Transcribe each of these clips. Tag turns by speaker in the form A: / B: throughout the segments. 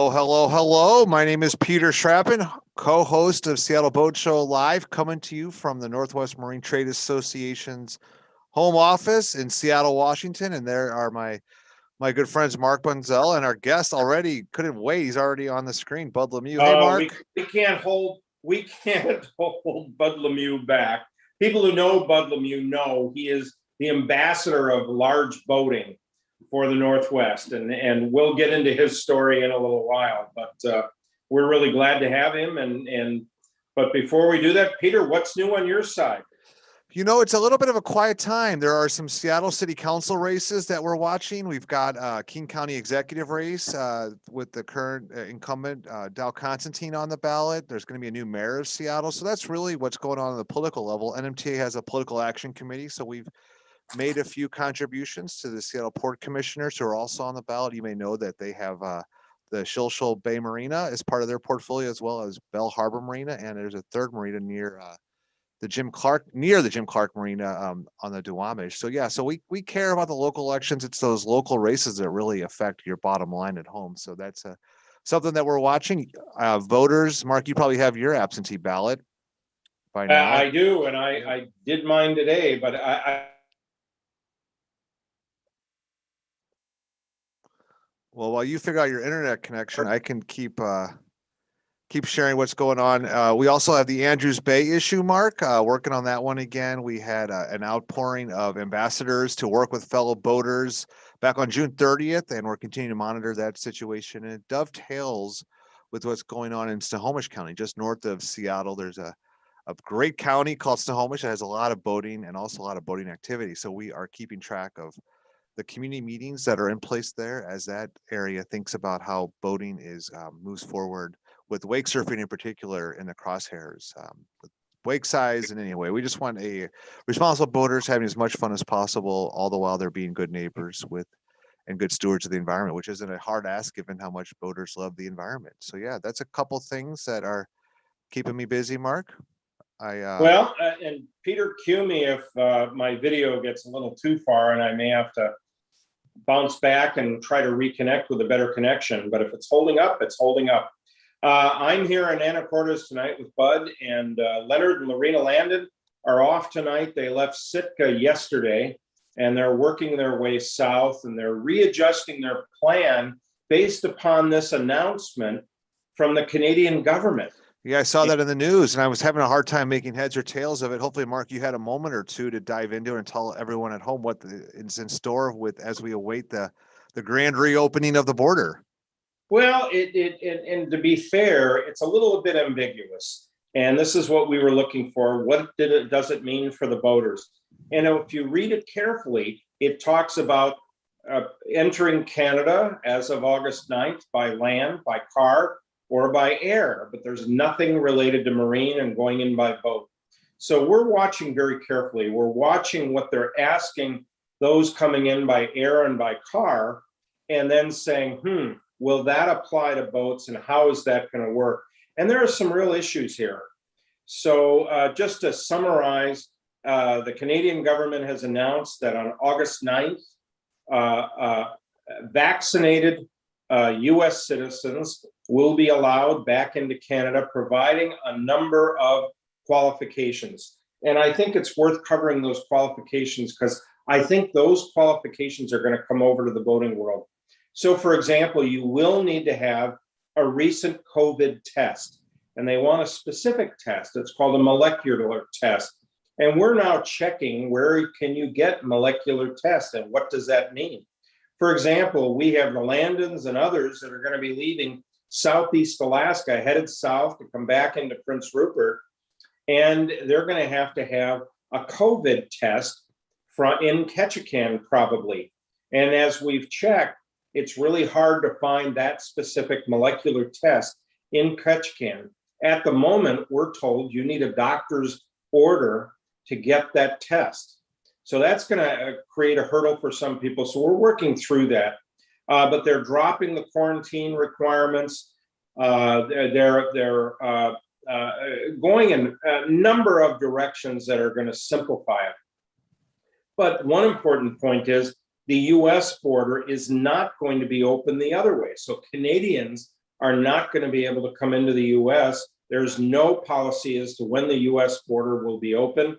A: Well, hello. My name is Peter Schrappen, co-host of Seattle Boat Show Live, coming to you from the Northwest Marine Trade Association's home office in Seattle, Washington. And there are my good friends, Mark Bunzel, and our guest already couldn't wait. He's already on the screen, Bud LeMieux. Hey, Mark.
B: We can't hold Bud LeMieux back. People who know Bud LeMieux know he is the ambassador of large boating for the Northwest, and we'll get into his story in a little while, but we're really glad to have him. But before we do that, Peter, what's new on your side?
A: You know, it's a little bit of a quiet time. There are some Seattle City Council races that we're watching. We've got King County Executive race with the current incumbent Dow Constantine on the ballot. There's going to be a new mayor of Seattle. So that's really what's going on the political level. NMTA has a political action committee. So we've made a few contributions to the Seattle Port Commissioners who are also on the ballot. You may know that they have the Shilshole Bay Marina as part of their portfolio, as well as Bell Harbor Marina. And there's a third marina near the Jim Clark Marina on the Duwamish. So yeah, so we care about the local elections. It's those local races that really affect your bottom line at home. So that's something that we're watching. Voters, Mark, you probably have your absentee ballot by now.
B: I do, and I did mine today, but
A: Well, while you figure out your internet connection, I can keep sharing what's going on. We also have the Andrews Bay issue, Mark, working on that one again. We had an outpouring of ambassadors to work with fellow boaters back on June 30th, and we're continuing to monitor that situation. And it dovetails with what's going on in Snohomish County, just north of Seattle. There's a great county called Snohomish that has a lot of boating and also a lot of boating activity. So we are keeping track of the community meetings that are in place there as that area thinks about how boating moves forward, with wake surfing in particular in the crosshairs, with wake size. And anyway, we just want responsible boaters having as much fun as possible, all the while they're being good neighbors and good stewards of the environment, which isn't a hard ask given how much boaters love the environment. So yeah, that's a couple things that are keeping me busy, Mark.
B: And Peter, cue me if my video gets a little too far and I may have to bounce back and try to reconnect with a better connection. But if it's holding up, it's holding up. I'm here in Anacortes tonight with Bud, and Leonard and Lorena Landon are off tonight. They left Sitka yesterday, and they're working their way south, and they're readjusting their plan based upon this announcement from the Canadian government.
A: Yeah, I saw that in the news, and I was having a hard time making heads or tails of it. Hopefully, Mark, you had a moment or two to dive into it and tell everyone at home what is in store as we await the grand reopening of the border.
B: Well, and to be fair, it's a little bit ambiguous, and this is what we were looking for. What does it mean for the boaters? And if you read it carefully, it talks about entering Canada as of August 9th by land, by car, or by air, but there's nothing related to marine and going in by boat. So we're watching very carefully. We're watching what they're asking those coming in by air and by car, and then saying, will that apply to boats, and how is that going to work? And there are some real issues here. So just to summarize, the Canadian government has announced that on August 9th, vaccinated US citizens will be allowed back into Canada, providing a number of qualifications. And I think it's worth covering those qualifications because I think those qualifications are going to come over to the boating world. So for example, you will need to have a recent COVID test, and they want a specific test. It's called a molecular test. And we're now checking where can you get molecular tests and what does that mean? For example, we have the Landons and others that are going to be leaving Southeast Alaska, headed south to come back into Prince Rupert, and they're going to have a COVID test in Ketchikan probably. And as we've checked, it's really hard to find that specific molecular test in Ketchikan. At the moment, we're told you need a doctor's order to get that test. So that's going to create a hurdle for some people. So we're working through that. But they're dropping the quarantine requirements. They're going in a number of directions that are going to simplify it. But one important point is the US border is not going to be open the other way. So Canadians are not going to be able to come into the US. There's no policy as to when the US border will be open.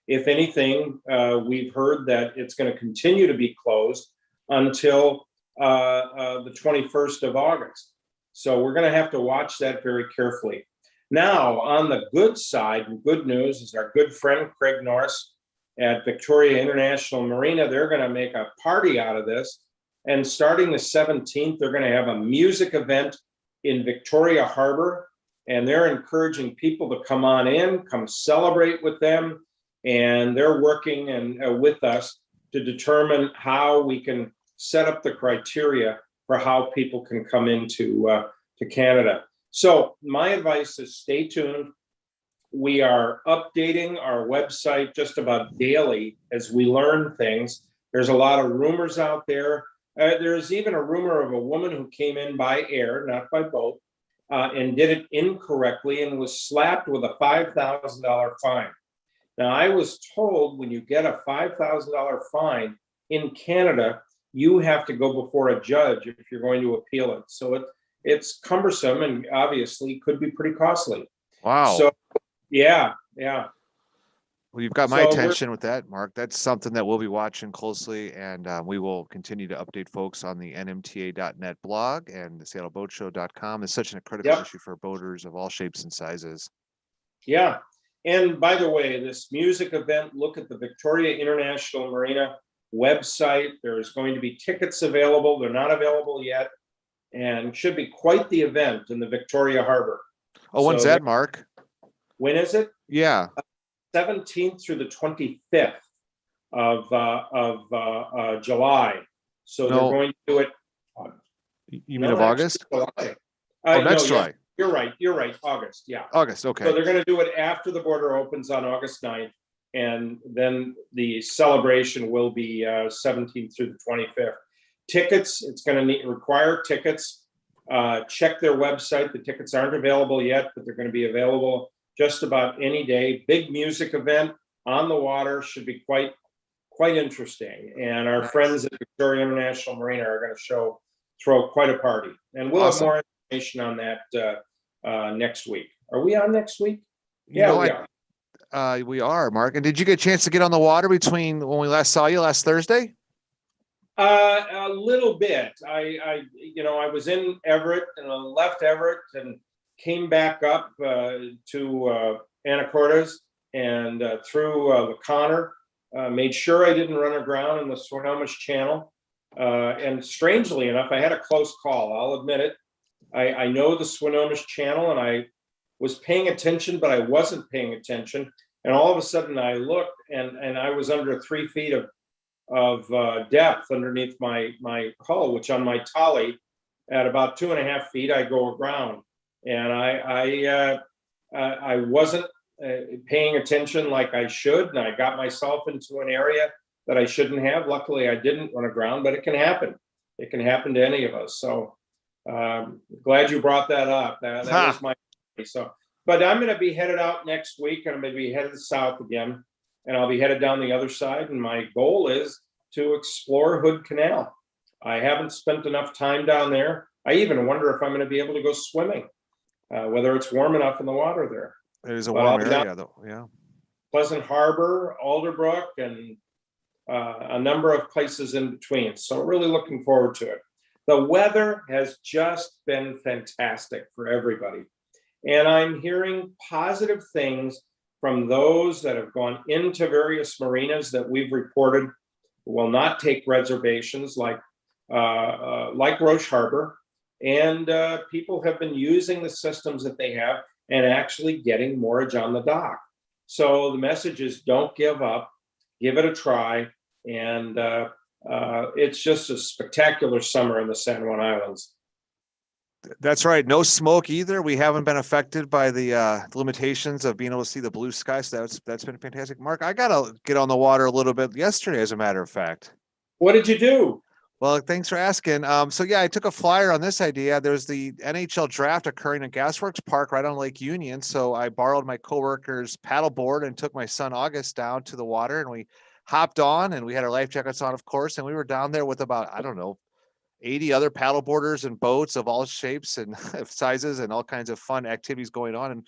B: If anything, we've heard that it's going to continue to be closed until the 21st of August. So we're going to have to watch that very carefully. Now, on the good side, and good news is our good friend Craig Norris at Victoria International Marina. They're going to make a party out of this. And starting the 17th, they're going to have a music event in Victoria Harbor. And they're encouraging people to come on in, come celebrate with them. And they're working with us to determine how we can set up the criteria for how people can come into to Canada. So my advice is stay tuned. We are updating our website just about daily as we learn things. There's a lot of rumors out there. There's even a rumor of a woman who came in by air, not by boat, and did it incorrectly and was slapped with a $5,000 fine. Now, I was told when you get a $5,000 fine in Canada, you have to go before a judge if you're going to appeal it. So it's cumbersome and obviously could be pretty costly.
A: Wow.
B: So, yeah.
A: Well, you've got my attention with that, Mark. That's something that we'll be watching closely, and we will continue to update folks on the NMTA.net blog and the SeattleBoatShow.com. It's such a critical issue for boaters of all shapes and sizes.
B: Yeah. And by the way, this music event, look at the Victoria International Marina website. There's going to be tickets available. They're not available yet, and should be quite the event in the Victoria Harbor.
A: Oh, when's that, Mark?
B: When is it?
A: Yeah.
B: 17th through the 25th of July. So they're going to do it.
A: You mean of August?
B: July.
A: Next July.
B: Yeah, you're right. August. Yeah.
A: August. Okay.
B: So they're going to do it after the border opens on August 9th. And then the celebration will be 17th through the 25th. Tickets, it's going to require tickets. Check their website. The tickets aren't available yet, but they're going to be available just about any day. Big music event on the water, should be quite interesting. And our friends at Victoria International Marina are going to throw quite a party. And we'll have more information on that next week. Are we on next week? Yeah, we are.
A: We are, Mark. And did you get a chance to get on the water between when we last saw you last Thursday?
B: A little bit. I was in Everett and I left Everett and came back up to Anacortes and through the Connor. Made sure I didn't run aground in the Swinomish Channel. And strangely enough, I had a close call. I'll admit it. I know the Swinomish Channel and I was paying attention, but I wasn't paying attention. And all of a sudden I looked and I was under 3 feet of depth underneath my hull, which on my tolly at about 2.5 feet, I go aground. And I wasn't paying attention like I should. And I got myself into an area that I shouldn't have. Luckily, I didn't run aground, but it can happen. It can happen to any of us. So glad you brought that up. That was my. So, but I'm going to be headed out next week, and I'm going to be headed south again, and I'll be headed down the other side. And my goal is to explore Hood Canal. I haven't spent enough time down there. I even wonder if I'm going to be able to go swimming, whether it's warm enough in the water there.
A: It is a warm area, though. Yeah.
B: Pleasant Harbor, Alderbrook, and a number of places in between. So really looking forward to it. The weather has just been fantastic for everybody. And I'm hearing positive things from those that have gone into various marinas that we've reported will not take reservations, like like Roche Harbor, and people have been using the systems that they have and actually getting moorage on the dock. So the message is don't give up, give it a try. And it's just a spectacular summer in the San Juan Islands.
A: That's right. No smoke either. We haven't been affected by the limitations of being able to see the blue sky. So that's been fantastic. Mark, I gotta get on the water a little bit yesterday, as a matter of fact.
B: What did you do?
A: Well, thanks for asking. So yeah, I took a flyer on this idea. There's the NHL draft occurring at Gasworks Park right on Lake Union. So I borrowed my coworker's paddleboard and took my son August down to the water, and we hopped on, and we had our life jackets on, of course, and we were down there with about, I don't know, 80 other paddleboarders and boats of all shapes and sizes and all kinds of fun activities going on. And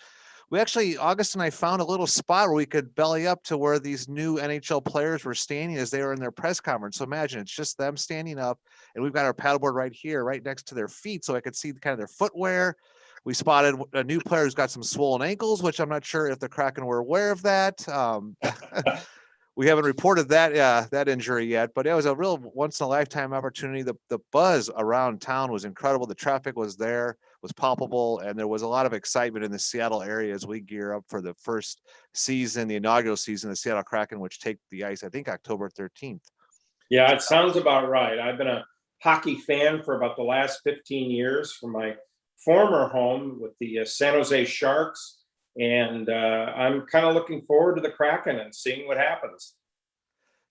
A: we actually, August and I found a little spot where we could belly up to where these new NHL players were standing as they were in their press conference. So imagine it's just them standing up, and we've got our paddleboard right here, right next to their feet. So I could see kind of their footwear. We spotted a new player who's got some swollen ankles, which I'm not sure if the Kraken were aware of that. We haven't reported that injury yet, but it was a real once in a lifetime opportunity. The buzz around town was incredible. The traffic was there, was palpable, and there was a lot of excitement in the Seattle area as we gear up for the first season, the inaugural season, the Seattle Kraken, which take the ice, I think, October 13th.
B: Yeah, it sounds about right. I've been a hockey fan for about the last 15 years from my former home with the San Jose Sharks. And I'm kind of looking forward to the Kraken and seeing what happens.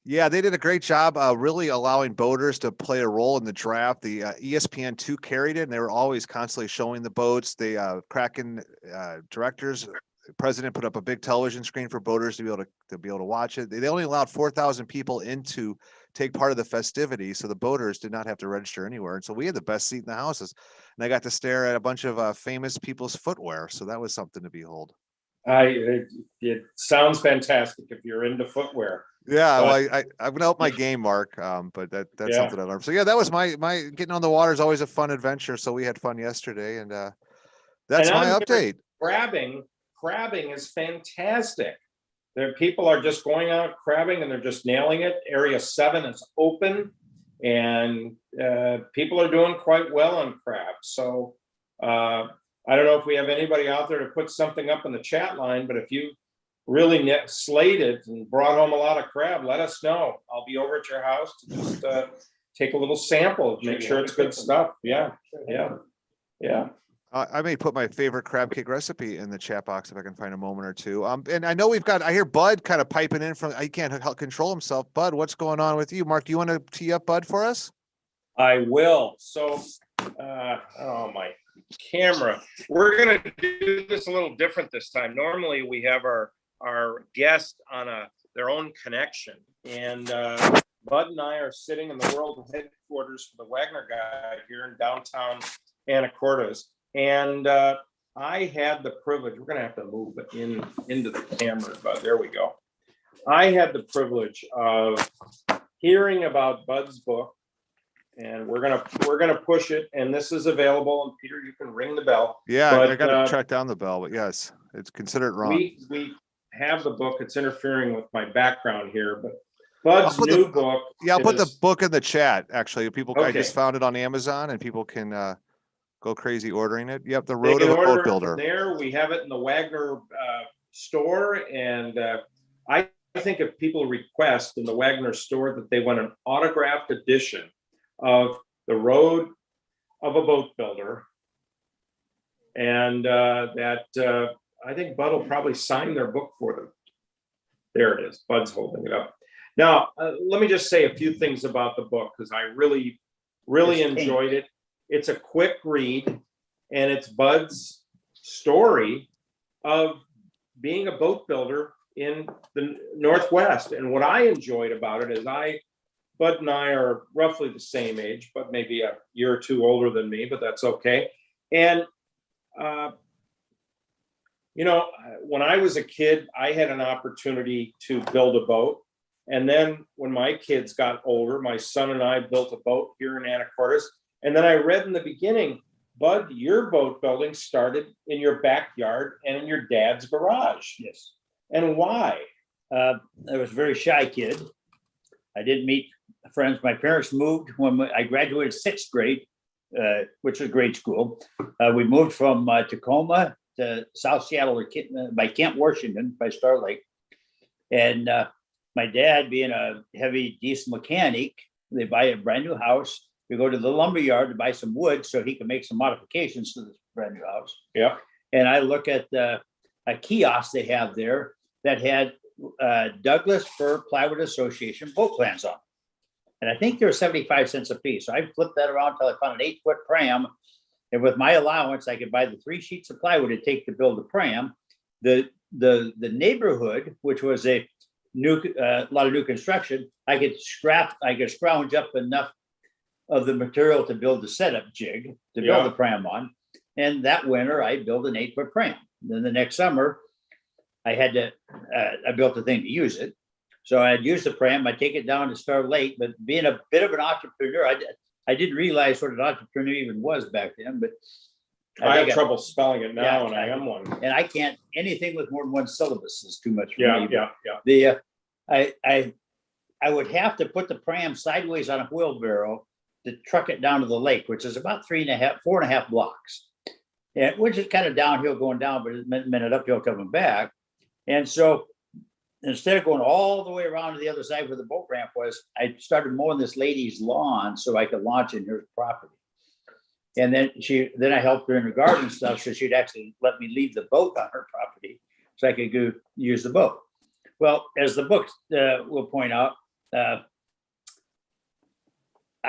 A: Yeah, they did a great job really allowing boaters to play a role in the draft. The ESPN2 carried it, and they were always constantly showing the boats. The Kraken directors, president put up a big television screen for boaters to be able to watch it. They only allowed 4,000 people in to take part of the festivities, so the boaters did not have to register anywhere. And so we had the best seat in the houses, and I got to stare at a bunch of famous people's footwear. So that was something to behold.
B: It sounds fantastic if you're into footwear.
A: Yeah,
B: But,
A: well, I'm gonna up my game, Mark. But that's
B: Yeah.
A: something I learned. So yeah, that was my getting on the water is always a fun adventure. So we had fun yesterday, and that's
B: And
A: my
B: I'm
A: update.
B: Crabbing is fantastic. People are just going out crabbing and they're just nailing it. Area 7 is open, and people are doing quite well on crab. So I don't know if we have anybody out there to put something up in the chat line, but if you really slated and brought home a lot of crab, let us know. I'll be over at your house to just take a little sample, make sure it's good stuff. Yeah.
A: I may put my favorite crab cake recipe in the chat box if I can find a moment or two. And I know I hear Bud kind of piping in from, he can't help control himself. Bud, what's going on with you? Mark, do you want to tee up Bud for us?
B: I will. So, my camera. We're going to do this a little different this time. Normally we have our guest on their own connection. And Bud and I are sitting in the world headquarters for the Waggoner guy here in downtown Anacortes. And I had the privilege, we're going to have to move it into the camera, but there we go. I had the privilege of hearing about Bud's book, and we're gonna push it, and this is available. And Peter, you can ring the bell.
A: Yeah,
B: but,
A: I got to track down the bell, but yes, it's considered wrong.
B: We have the book. It's interfering with my background here, but Bud's new book.
A: Yeah, I'll put the book in the chat. Actually,
B: Okay.
A: I just found it on Amazon, and people can go crazy ordering it. Yep, The Road of a Boat Builder.
B: There, we have it in the Waggoner store, and I think if people request in the Waggoner store that they want an autographed edition of The Road of a Boat Builder, and I think Bud will probably sign their book for them. There it is. Bud's holding it up. Now, let me just say a few things about the book, because I really enjoyed it. It's a quick read, and it's Bud's story of being a boat builder in the Northwest. And what I enjoyed about it is Bud and I are roughly the same age, but maybe a year or two older than me, but that's okay. And, when I was a kid, I had an opportunity to build a boat. And then when my kids got older, my son and I built a boat here in Anacortes. And then I read in the beginning, Bud, your boat building started in your backyard and in your dad's garage.
C: Yes.
B: And why?
C: I was a very shy kid. I didn't meet friends. My parents moved when I graduated sixth grade, which was grade school. We moved from Tacoma to South Seattle by Kent, Washington, by Star Lake. And my dad, being a heavy diesel mechanic, they buy a brand new house. We go to the lumber yard to buy some wood so he can make some modifications to this brand new house.
B: Yeah.
C: And I look at a kiosk they have there that had Douglas Fir Plywood Association boat plans on. And I think they were 75 cents a piece. So I flipped that around until I found an 8-foot pram. And with my allowance, I could buy the 3 sheets of plywood it take to build the pram. The neighborhood, which was a lot of new construction, I could scrounge up enough of the material to build the setup jig to build the pram on. And that winter, I built an 8-foot pram. Then the next summer, I built the thing to use it. So I'd use the pram, I'd take it down to Star Lake, but being a bit of an entrepreneur, I didn't realize what an entrepreneur even was back then, but
B: I have trouble spelling it now,
C: Yeah,
B: and I am one.
C: and I can't, anything with more than one syllabus is too much for
B: Yeah,
C: me.
B: yeah.
C: I would have to put the pram sideways on a wheelbarrow to truck it down to the lake, which is about 4.5 blocks. And which is kind of downhill going down, but a minute uphill coming back. And so instead of going all the way around to the other side where the boat ramp was, I started mowing this lady's lawn so I could launch in her property. And then I helped her in her garden stuff, so she'd actually let me leave the boat on her property so I could go use the boat. Well, as the book will point out, I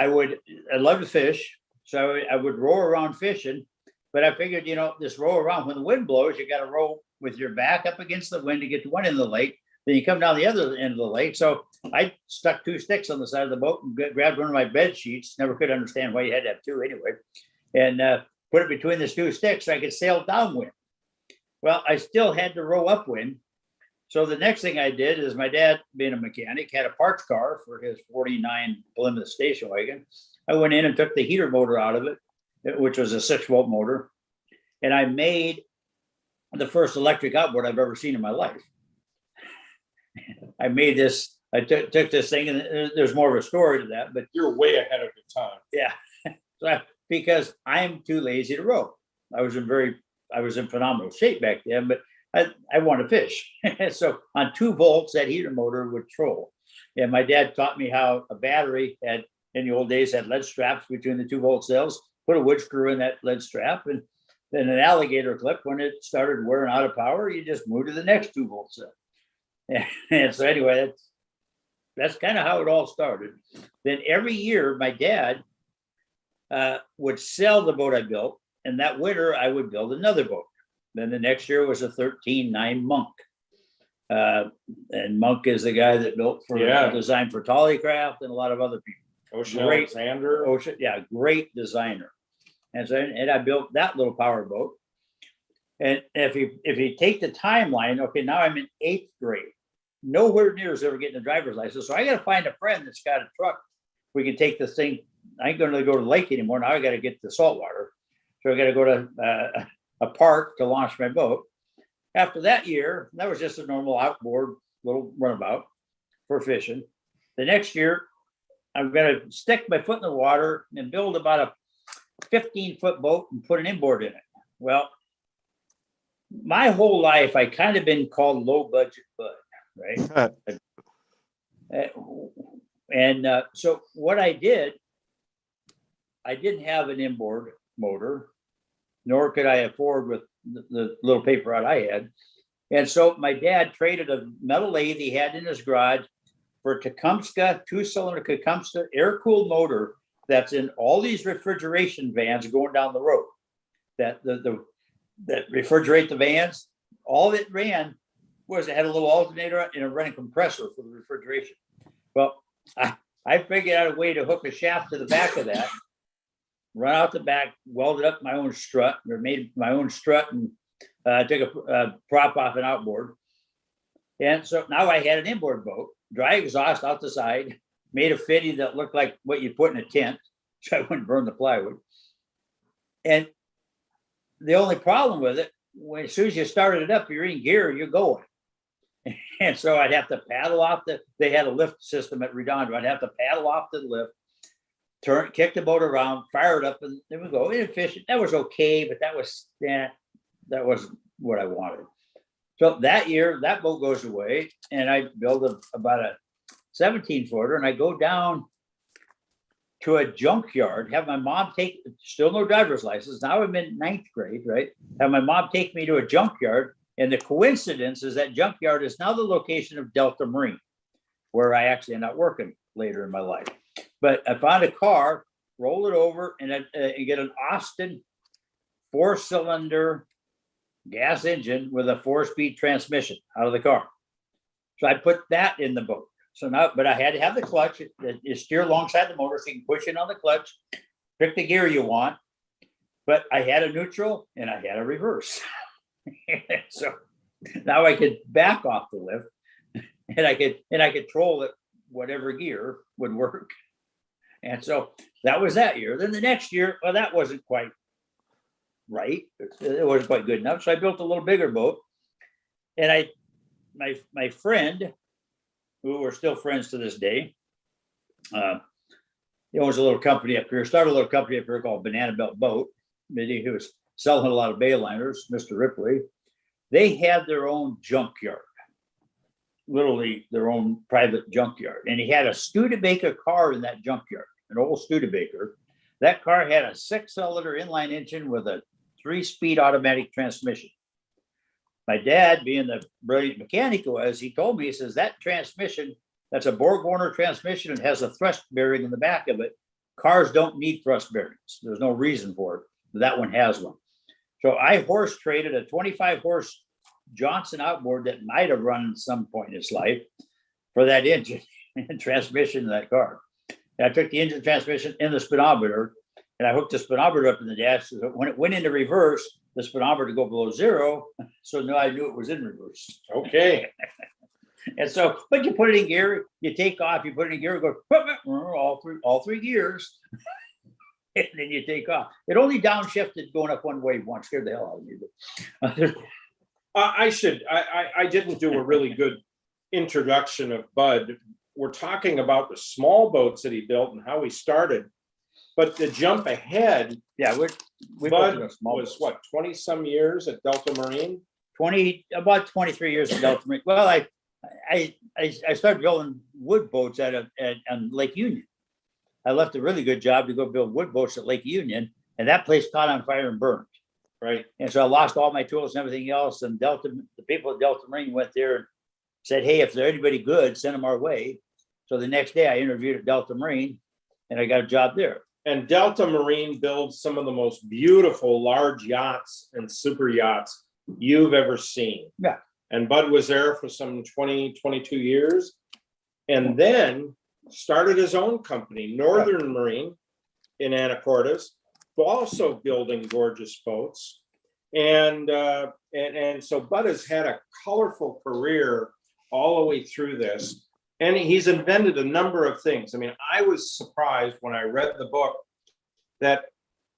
C: love to fish, so I would row around fishing. But I figured, this row around, when the wind blows, you got to row with your back up against the wind to get to one end of the lake. Then you come down the other end of the lake. So I stuck 2 sticks on the side of the boat and grabbed one of my bed sheets. Never could understand why you had to have 2 anyway. And put it between the 2 sticks so I could sail downwind. Well, I still had to row upwind. So the next thing I did is, my dad, being a mechanic, had a parts car for his 49 Plymouth station wagon. I went in and took the heater motor out of it, which was a 6-volt motor. And I made the first electric outboard I've ever seen in my life. I made this, I took this thing, and there's more of a story to that, but
B: You're way ahead of your time.
C: yeah. So because I'm too lazy to row. I was in phenomenal shape back then, but I want to fish. So on 2 volts, that heater motor would troll. And my dad taught me how a battery in the old days had lead straps between the 2-volt cells. Put a wood screw in that lead strap, and then an alligator clip. When it started wearing out of power, you just move to the next 2-volt cell. And so anyway, that's kind of how it all started. Then every year, my dad would sell the boat I built, and that winter I would build another boat. Then the next year was a 13.9 Monk. And Monk is the guy that built designed for Tollycraft and a lot of other people.
B: Ocean Alexander.
C: Great designer. And so I built that little power boat. And if you take the timeline, okay, now I'm in 8th grade. Nowhere near as ever getting a driver's license. So I got to find a friend that's got a truck. We can take this thing. I ain't going to go to the lake anymore. Now I got to get to saltwater. So I got to go to a park to launch my boat. After that year, that was just a normal outboard little runabout for fishing. The next year, I'm going to stick my foot in the water and build about a 15-foot boat and put an inboard in it. Well, my whole life, I kind of been called low budget bud, right? So what I didn't have an inboard motor, nor could I afford with the little paper route I had. And so my dad traded a metal lathe he had in his garage for a Tecumseh 2-cylinder Tecumseh air-cooled motor that's in all these refrigeration vans going down the road. That refrigerate the vans. All it ran was it had a little alternator and a running compressor for the refrigeration. Well, I figured out a way to hook a shaft to the back of that, run out the back, welded up my own strut, or made my own strut, and took a prop off an outboard. And so now I had an inboard boat, dry exhaust out the side, made a fitting that looked like what you put in a tent, so I wouldn't burn the plywood. And the only problem with it, as soon as you started it up, you're in gear, you're going. And so I'd have to paddle off they had a lift system at Redondo. I'd have to paddle off the lift, kick the boat around, fire it up, and there we go. Inefficient. That was okay, but that wasn't what I wanted. So that year, that boat goes away, and I build about a 17-footer, and I go down to a junkyard, have my mom still no driver's license. Now I'm in 9th grade, right? Have my mom take me to a junkyard. And the coincidence is that junkyard is now the location of Delta Marine, where I actually end up working later in my life. But I found a car, roll it over, and get an Austin 4-cylinder gas engine with a 4-speed transmission out of the car. So I put that in the boat. So now, but I had to have the clutch. You steer alongside the motor so you can push in on the clutch, pick the gear you want. But I had a neutral and I had a reverse. So now I could back off the lift and I could troll it, whatever gear would work. And so that was that year. Then the next year, well, that wasn't quite right. It wasn't quite good enough. So I built a little bigger boat. And my friend, who we're still friends to this day, he owns a little company up here, started a little company up here called Banana Belt Boat. He was selling a lot of Bayliners, Mr. Ripley. They had their own junkyard, literally their own private junkyard. And he had a Studebaker car in that junkyard, an old Studebaker. That car had a 6-cylinder inline engine with a 3-speed automatic transmission. My dad, being the brilliant mechanic he was, he told me, he says, that transmission, that's a Waggoner transmission and has a thrust bearing in the back of it. Cars don't need thrust bearings. There's no reason for it. But that one has one. So I horse traded a 25-horse Johnson outboard that might have run at some point in its life for that engine and transmission in that car. And I took the engine transmission in the speedometer and I hooked the speedometer up in the dash. So when it went into reverse, the speedometer to go below 0. So now I knew it was in reverse.
B: Okay.
C: And so, but you put it in gear, you take off, you put it in gear, go all three gears, and then you take off. It only downshifted going up one wave once, scared the hell out of me.
B: I didn't do a really good introduction of Bud. We're talking about the small boats that he built and how he started. But to jump ahead,
C: Yeah, we
B: Bud
C: both small
B: was
C: boats.
B: what, 20 some years at Delta Marine?
C: About 23 years at Delta Marine. Well, I started building wood boats on Lake Union. I left a really good job to go build wood boats at Lake Union, and that place caught on fire and burned.
B: Right.
C: And so I lost all my tools and everything else. And the people at Delta Marine went there and said, hey, if there's anybody good, send them our way. So the next day I interviewed at Delta Marine and I got a job there.
B: And Delta Marine builds some of the most beautiful large yachts and super yachts you've ever seen.
C: Yeah.
B: And Bud was there for some 20, 22 years. And then started his own company, Northern Marine in Anacortes, also building gorgeous boats. And so Bud has had a colorful career all the way through this. And he's invented a number of things. I mean, I was surprised when I read the book that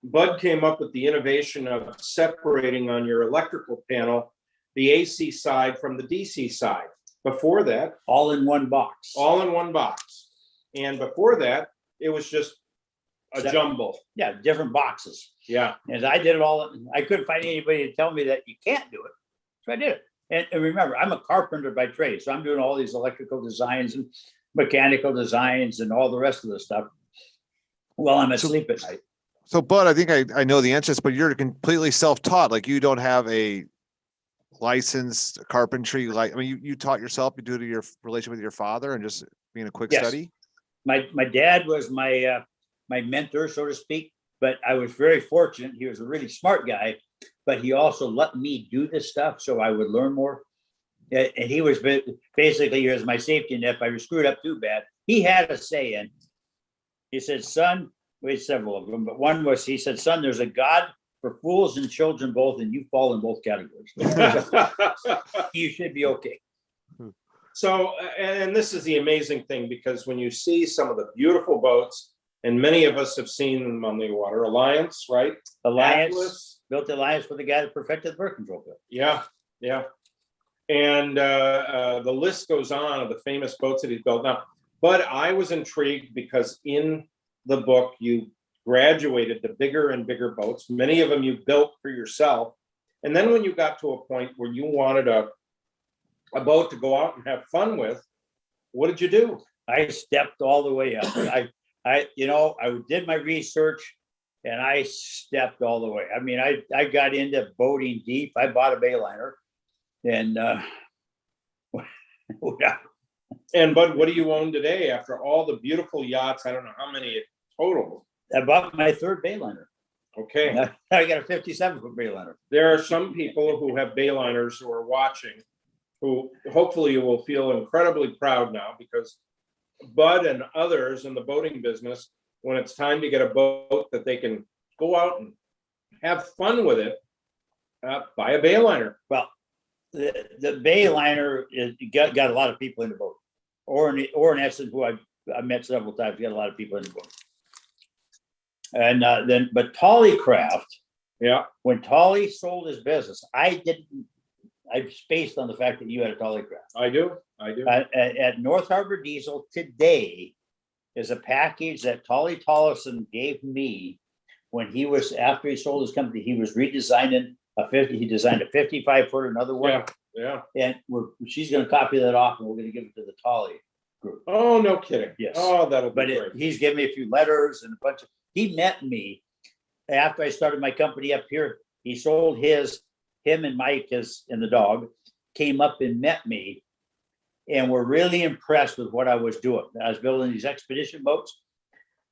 B: Bud came up with the innovation of separating on your electrical panel the AC side from the DC side. Before that,
C: All in one box.
B: all in one box. And before that, it was just a jumble.
C: Yeah, different boxes.
B: Yeah.
C: And I did it all. I couldn't find anybody to tell me that you can't do it. So I did it. And remember, I'm a carpenter by trade. So I'm doing all these electrical designs and mechanical designs and all the rest of the stuff while I'm asleep at night.
A: So, Bud, I think I know the answers, but you're completely self-taught. Like you don't have a licensed carpentry. Like, I mean, you taught yourself due to your relation with your father and just being a quick
C: Yes.
A: study.
C: My dad was my mentor, so to speak, but I was very fortunate. He was a really smart guy, but he also let me do this stuff so I would learn more. And he was basically, he was my safety net. If I was screwed up too bad, he had a say in. He said, son, we had several of them, but one was, he said, son, there's a God for fools and children both, and you fall in both categories. You should be okay.
B: So, and this is the amazing thing, because when you see some of the beautiful boats, and many of us have seen them on the water, Alliance, right?
C: Alliance,
B: Atlas.
C: built the Alliance for the guy that perfected the birth control bill.
B: Yeah, yeah. And the list goes on of the famous boats that he's built. Now, but I was intrigued because in the book, you graduated to bigger and bigger boats. Many of them you built for yourself. And then when you got to a point where you wanted a boat to go out and have fun with, what did you do?
C: I stepped all the way up. I did my research and I stepped all the way. I mean, I got into boating deep. I bought a Bayliner and
B: And Bud, what do you own today after all the beautiful yachts? I don't know how many total.
C: I bought my third Bayliner.
B: Okay.
C: I got a 57-foot Bayliner.
B: There are some people who have Bayliners who are watching, who hopefully you will feel incredibly proud now, because Bud and others in the boating business, when it's time to get a boat that they can go out and have fun with it, buy a Bayliner.
C: Well, the Bayliner got a lot of people in the boat. Orrin Essen, who I met several times, got a lot of people in the boat. And but Tollycraft,
B: Yeah.
C: when Tolly sold his business, I spaced on the fact that you had a Tollycraft.
B: I do.
C: At North Harbor Diesel today is a package that Tolly Tollefson gave me when after he sold his company, he was redesigning he designed a 55-foot, another one.
B: Yeah.
C: And she's going to copy that off and we're going to give it to the Tolly group.
B: Oh, no kidding.
C: Yes.
B: Oh, that'll be
C: But
B: great.
C: he's given me a few letters and a bunch of, he met me after I started my company up here. He sold him and Mike, and the dog, came up and met me and were really impressed with what I was doing. I was building these expedition boats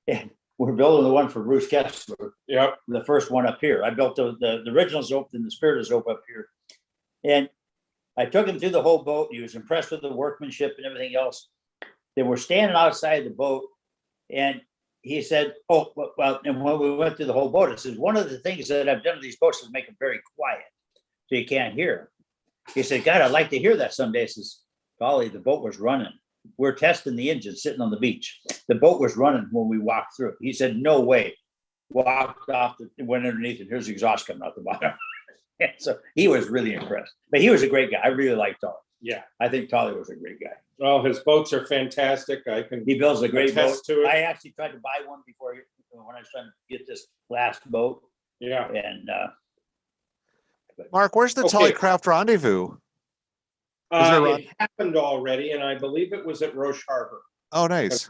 C: and we're building the one for Bruce Kessler.
B: Yep.
C: The first one up here. I built the original Zope and the Spirit Zope up here. And I took him through the whole boat. He was impressed with the workmanship and everything else. They were standing outside the boat and he said, oh, well, and when we went through the whole boat, it says, one of the things that I've done to these boats is make them very quiet so you can't hear. He said, God, I'd like to hear that someday. He says, Golly, the boat was running. We're testing the engine sitting on the beach. The boat was running when we walked through. He said, no way. Walked off, went underneath, and here's the exhaust coming out the bottom. So he was really impressed. But he was a great guy. I really liked Tolly.
B: Yeah.
C: I think Tolly was a great guy.
B: Well, his boats are fantastic.
C: He builds a great boat.
B: attest to it.
C: I actually tried to buy one before when I was trying to get this last boat.
B: Yeah.
C: And
A: Mark, where's the
B: Okay.
A: Tollycraft rendezvous?
B: It happened already, and I believe it was at Roche Harbor.
A: Oh, nice.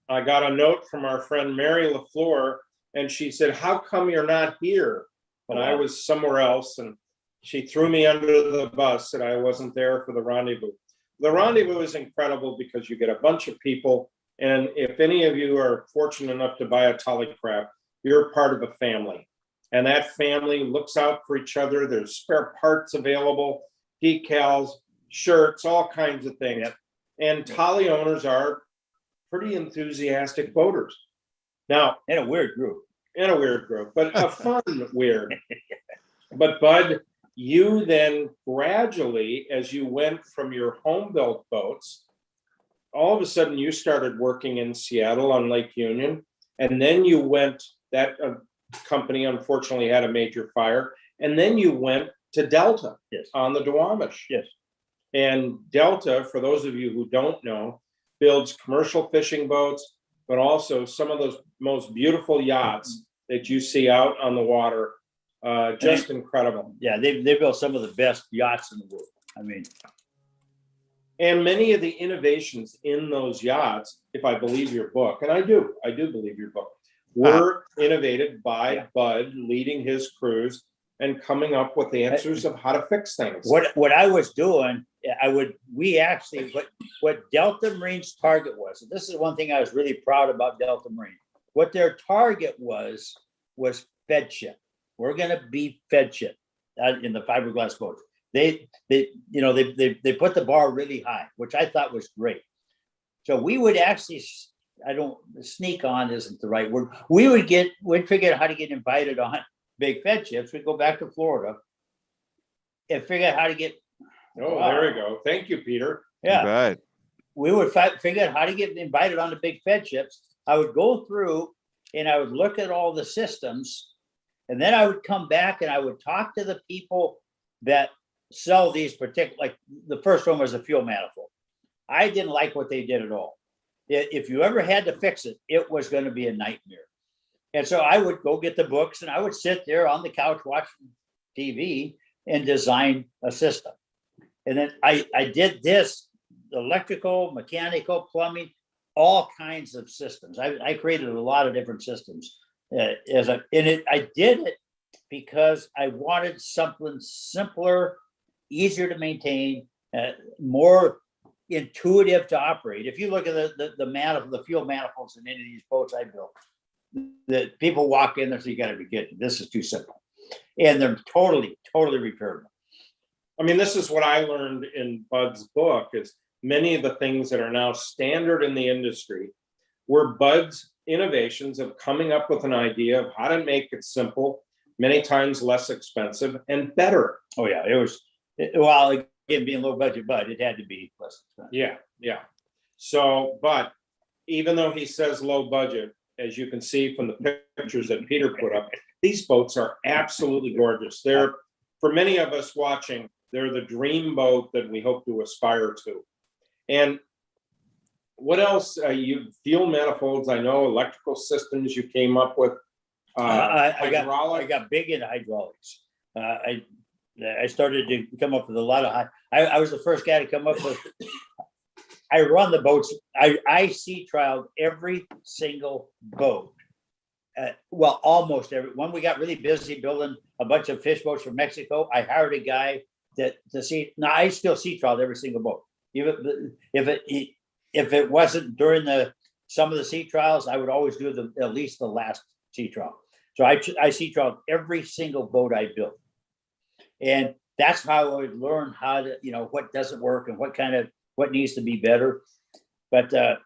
B: I got a note from our friend Mary LaFleur, and she said, how come you're not here? And I was somewhere else, and she threw me under the bus and I wasn't there for the rendezvous. The rendezvous is incredible because you get a bunch of people, and if any of you are fortunate enough to buy a Tollycraft, you're part of a family. And that family looks out for each other. There's spare parts available, decals, shirts, all kinds of things.
C: Yep.
B: And Tolly owners are pretty enthusiastic boaters. Now,
C: in a weird group.
B: but a fun weird. But Bud, you then gradually, as you went from your home built boats, all of a sudden you started working in Seattle on Lake Union. And then you went, that company unfortunately had a major fire. And then you went to Delta.
C: Yes.
B: On the Duwamish.
C: Yes.
B: And Delta, for those of you who don't know, builds commercial fishing boats, but also some of those most beautiful yachts that you see out on the water. Just incredible.
C: Yeah, they built some of the best yachts in the world. I mean,
B: and many of the innovations in those yachts, if I believe your book, and I do believe your book, were innovated by Bud leading his crews and coming up with the answers of how to fix things.
C: What I was doing, what Delta Marine's target was, and this is one thing I was really proud about Delta Marine, what their target was fed ship. We're going to be fed ship in the fiberglass boats. They put the bar really high, which I thought was great. So we would actually, sneak on isn't the right word. We'd figure out how to get invited on big fed ships. We'd go back to Florida and figure out how to get.
B: Oh, there we go. Thank you, Peter.
C: Yeah.
A: Right.
C: We would figure out how to get invited on the big fed ships. I would go through and I would look at all the systems, and then I would come back and I would talk to the people that sell these particular, like the first one was a fuel manifold. I didn't like what they did at all. If you ever had to fix it, it was going to be a nightmare. And so I would go get the books and I would sit there on the couch watching TV and design a system. And then I did this, electrical, mechanical, plumbing, all kinds of systems. I created a lot of different systems. I did it because I wanted something simpler, easier to maintain, more intuitive to operate. If you look at the fuel manifolds in any of these boats I built, the people walk in there, so you got to be kidding. This is too simple, and they're totally repairable.
B: I mean, this is what I learned in Bud's book, is many of the things that are now standard in the industry were Bud's innovations of coming up with an idea of how to make it simple, many times less expensive and better.
C: Oh yeah, it was, well, again, being low budget, but it had to be less expensive.
B: Yeah. So, but even though he says low budget, as you can see from the pictures that Peter put up, these boats are absolutely gorgeous. They're, for many of us watching, they're the dream boat that we hope to aspire to. And what else? You fuel manifolds, I know, electrical systems you came up with.
C: I got big into hydraulics. I started to come up with a lot of I was the first guy to come up with. I run the boats. I sea trialed every single boat. Well, almost every. When we got really busy building a bunch of fish boats from Mexico, I hired a guy to see. Now I still sea trialed every single boat. Even if it wasn't during some of the sea trials, I would always do at least the last sea trial. So I sea trialed every single boat I built, and that's how I would learn how to, what doesn't work and what needs to be better. But
B: and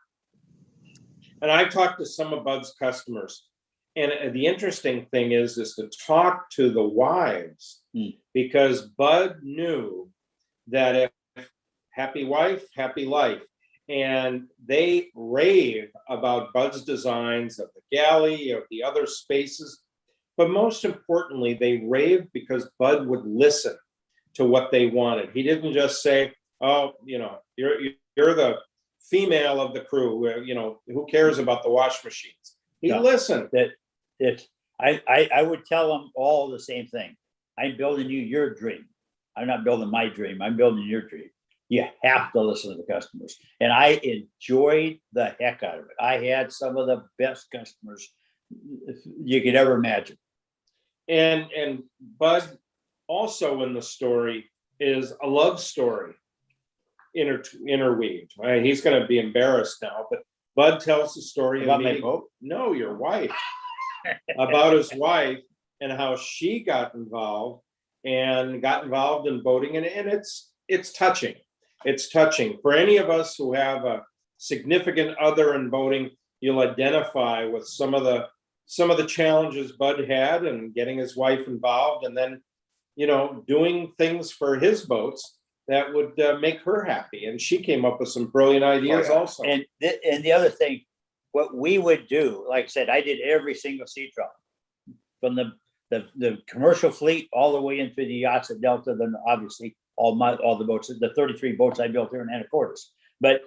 B: I talked to some of Bud's customers, and the interesting thing is to talk to the wives, because Bud knew that if happy wife, happy life. And they rave about Bud's designs of the galley, of the other spaces. But most importantly, they rave because Bud would listen to what they wanted. He didn't just say, oh, you're the female of the crew, who cares about the wash machines? He listened.
C: I would tell them all the same thing. I'm building you your dream. I'm not building my dream. I'm building your dream. You have to listen to the customers. And I enjoyed the heck out of it. I had some of the best customers you could ever imagine.
B: And Bud also in the story is a love story interweaved. Right? He's going to be embarrassed now, but Bud tells the story
C: about my boat?
B: No, your wife. About his wife and how she got involved in boating, and it's touching. It's touching. For any of us who have a significant other in boating, you'll identify with some of the challenges Bud had and getting his wife involved, and then, doing things for his boats that would make her happy. And she came up with some brilliant ideas also.
C: And the other thing, what we would do, like I said, I did every single sea trial, from the commercial fleet all the way into the yachts at Delta, then obviously all the boats, the 33 boats I built here in Anacortes. But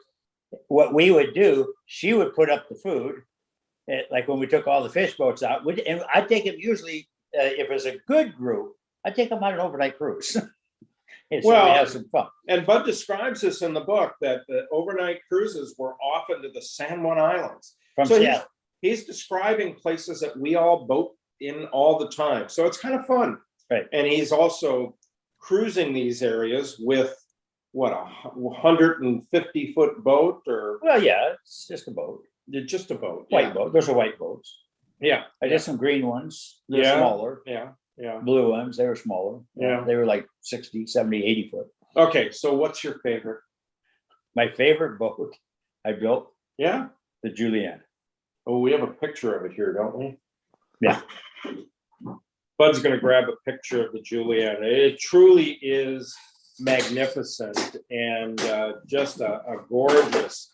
C: what we would do, she would put up the food, like when we took all the fish boats out, and I'd take them usually, if it was a good group, I'd take them on an overnight cruise. And so we have some fun.
B: And Bud describes this in the book, that the overnight cruises were often to the San Juan Islands.
C: From Seattle.
B: He's describing places that we all boat in all the time. So it's kind of fun.
C: Right.
B: And he's also cruising these areas with what, 150-foot boat, or?
C: Well, yeah, it's just a boat.
B: Just a boat.
C: White boat. Those are white boats.
B: Yeah.
C: I did some green ones. They're smaller.
B: Yeah.
C: Blue ones, they were smaller.
B: Yeah.
C: They were like 60, 70, 80 foot.
B: Okay, so what's your favorite?
C: My favorite boat I built?
B: Yeah.
C: The Julienne.
B: Oh, we have a picture of it here, don't we?
C: Yeah.
B: Bud's going to grab a picture of the Julienne. It truly is magnificent and just a gorgeous.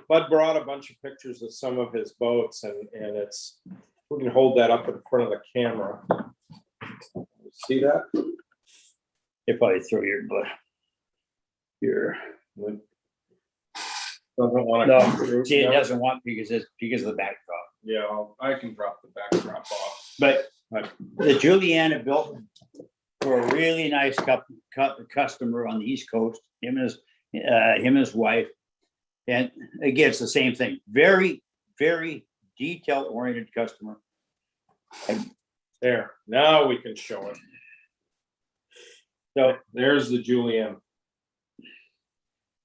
B: Bud brought a bunch of pictures of some of his boats, and it's, we can hold that up in front of the camera. See that?
C: They probably throw your.
B: Doesn't want to
C: No,
B: come through.
C: see, it
B: No?
C: doesn't want because of the backdrop.
B: Yeah, I can drop the backdrop off.
C: But the Juliana built for a really nice customer on the East Coast, him and his wife. And again, it's the same thing. Very, very detail-oriented customer.
B: There, now we can show it. So there's the Julian.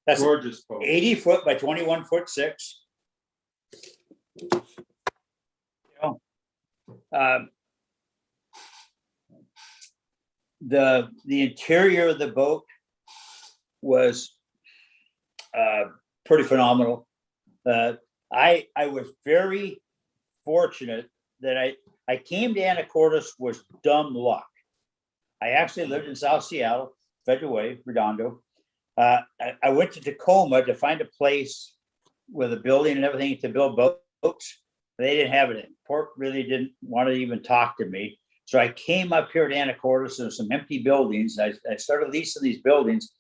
C: That's
B: Gorgeous boat.
C: 80 foot by 21 foot 6. You know, the interior of the boat was pretty phenomenal. I was very fortunate that I came to Anacortes was dumb luck. I actually lived in South Seattle, Federal Way, Redondo. I went to Tacoma to find a place with a building and everything to build boats. They didn't have it. Port really didn't want to even talk to me. So I came up here to Anacortes and some empty buildings. I started leasing these buildings.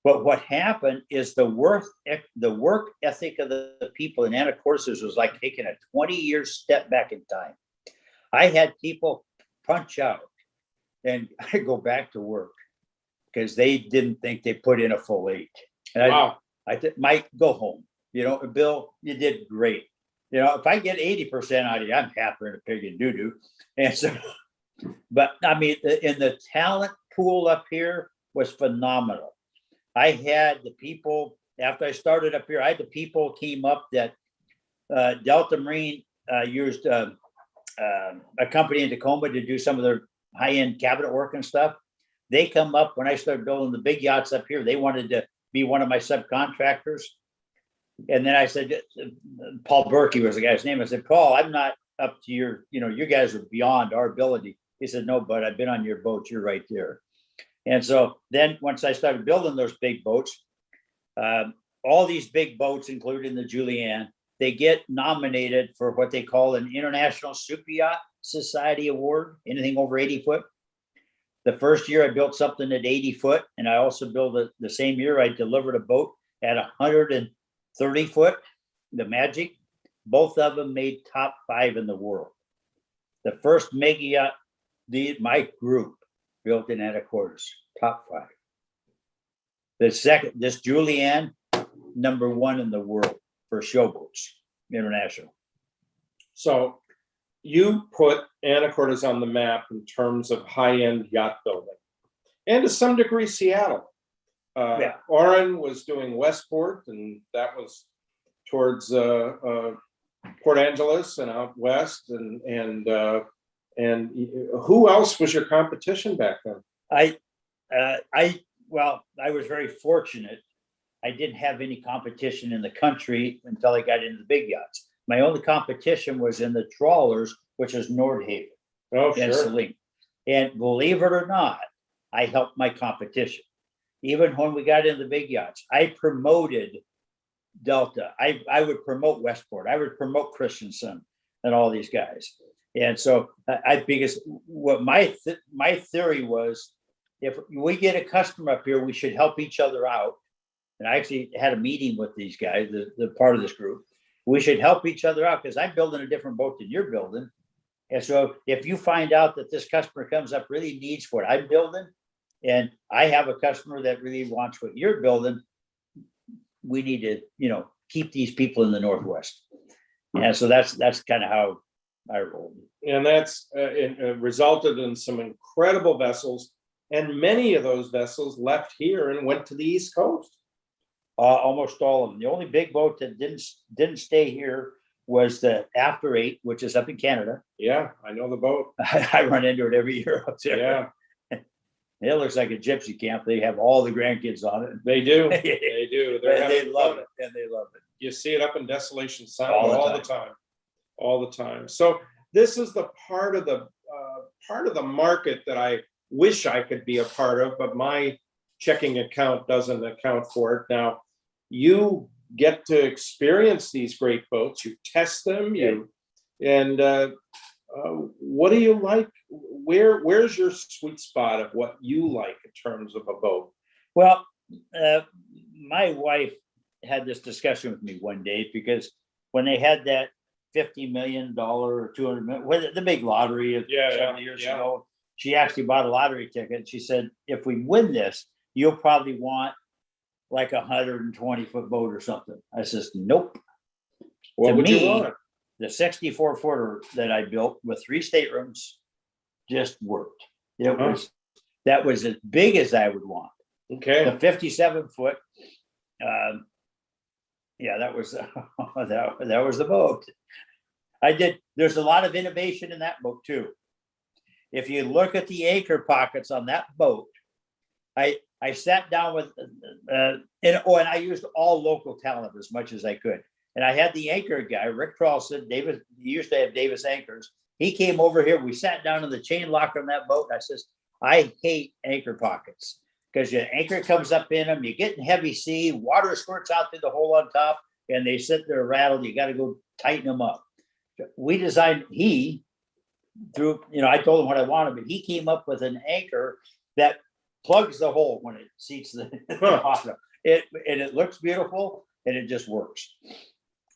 C: But what happened is the work ethic of the people in Anacortes was like taking a 20-year step back in time. I had people punch out and I go back to work because they didn't think they put in a full 8. And
B: Wow.
C: I said, Mike, go home. You know, Bill, you did great. You know, if I get 80% out of you, I'm happier than a pig in doo-doo. And so, but I mean, in the talent pool up here was phenomenal. I had the people, after I started up here, I had the people came up that Delta Marine used a company in Tacoma to do some of their high-end cabinet work and stuff. They come up when I started building the big yachts up here. They wanted to be one of my subcontractors. And then I said, Paul Berkey was the guy's name. I said, Paul, I'm not up to your, you know, you guys are beyond our ability. He said, no, but I've been on your boat. You're right there. And so then once I started building those big boats, all these big boats, including the Julianne, they get nominated for what they call an International Super Yacht Society Award, anything over 80 foot. The first year I built something at 80 foot, and I also built the same year I delivered a boat at 130 foot, the Magic. Both of them made top 5 in the world. The first mega yacht, my group built in Anacortes, top 5. The second, this Julianne, number 1 in the world for showboats, international.
B: So you put Anacortes on the map in terms of high-end yacht building, and to some degree, Seattle.
C: Yeah.
B: Oren was doing Westport, and that was towards Port Angeles and out west, and who else was your competition back then?
C: Well, I was very fortunate. I didn't have any competition in the country until I got into the big yachts. My only competition was in the trawlers, which is Nordhaven
B: Oh,
C: and
B: sure.
C: Saline. And believe it or not, I helped my competition. Even when we got into the big yachts, I promoted Delta. I would promote Westport. I would promote Christensen and all these guys. And so because what my theory was, if we get a customer up here, we should help each other out. And I actually had a meeting with these guys, the part of this group. We should help each other out because I'm building a different boat than you're building. And so if you find out that this customer comes up, really needs what I'm building, and I have a customer that really wants what you're building, we need to, you know, keep these people in the Northwest. And so that's kind of how I rolled.
B: And that's it resulted in some incredible vessels, and many of those vessels left here and went to the East Coast.
C: Almost all of them. The only big boat that didn't stay here was the After 8, which is up in Canada.
B: Yeah, I know the boat.
C: I run into it every year up there.
B: Yeah,
C: It looks like a gypsy camp. They have all the grandkids on it.
B: they do. They do.
C: They love it, and they love it.
B: You see it up in Desolation Sound
C: All the
B: all the time. So this is the part of the market that I wish I could be a part of, but my checking account doesn't account for it. Now, you get to experience these great boats. You test them. what do you like? Where's your sweet spot of what you like in terms of a boat?
C: Well, my wife had this discussion with me one day because when they had that $50 million or 200 million, the big lottery of several years ago, she actually bought a lottery ticket. She said, if we win this, you'll probably want like a 120-foot boat or something. I says, nope.
B: What would you
C: me,
B: want?
C: The 64-footer that I built with 3 staterooms just worked. That was as big as I would want.
B: Okay.
C: The 57-foot, that was that was the boat. There's a lot of innovation in that boat too. If you look at the anchor pockets on that boat, I sat down with and I used all local talent as much as I could. And I had the anchor guy, Rick Carlson, Davis, he used to have Davis Anchors. He came over here. We sat down in the chain locker on that boat. And I says, I hate anchor pockets because your anchor comes up in them. You get in heavy sea, water squirts out through the hole on top, and they sit there rattled. You got to go tighten them up. We designed, I told him what I wanted, but he came up with an anchor that plugs the hole when it seats the bottom. It looks beautiful and it just works.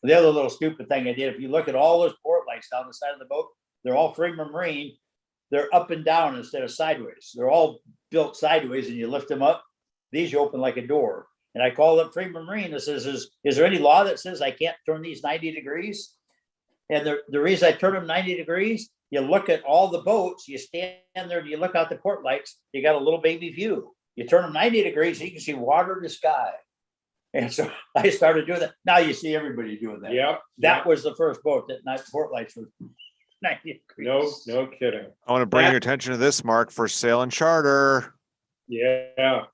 C: The other little stupid thing I did, if you look at all those port lights down the side of the boat, they're all Freeman Marine. They're up and down instead of sideways. They're all built sideways and you lift them up. These you open like a door. And I called up Freeman Marine and says, is there any law that says I can't turn these 90 degrees? And the reason I turn them 90 degrees, you look at all the boats, you stand there and you look out the port lights, you got a little baby view. You turn them 90 degrees, you can see water in the sky. And so I started doing that. Now you see everybody doing that.
B: Yeah.
C: That was the first boat that night port lights were 90 degrees.
B: No kidding.
A: I want to bring your attention to this, Mark, for sale and charter.
B: Yeah.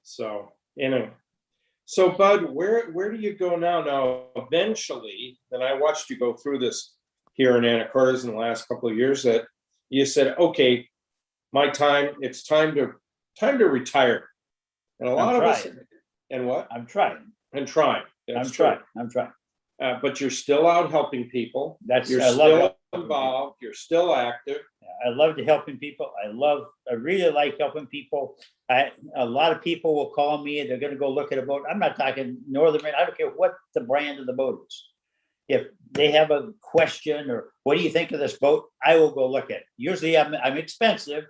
B: So, so Bud, where do you go now? Now, eventually, and I watched you go through this here in Anacortes in the last couple of years, that you said, okay, it's time to retire. And a lot of us, and what?
C: I'm trying.
B: That's true.
C: I'm trying.
B: But you're still out helping people. You're
C: I
B: still
C: love
B: involved. You're still active.
C: I love helping people. I really like helping people. A lot of people will call me and they're going to go look at a boat. I'm not talking Northern Marine. I don't care what the brand of the boat is. If they have a question or what do you think of this boat, I will go look at it. Usually I'm expensive.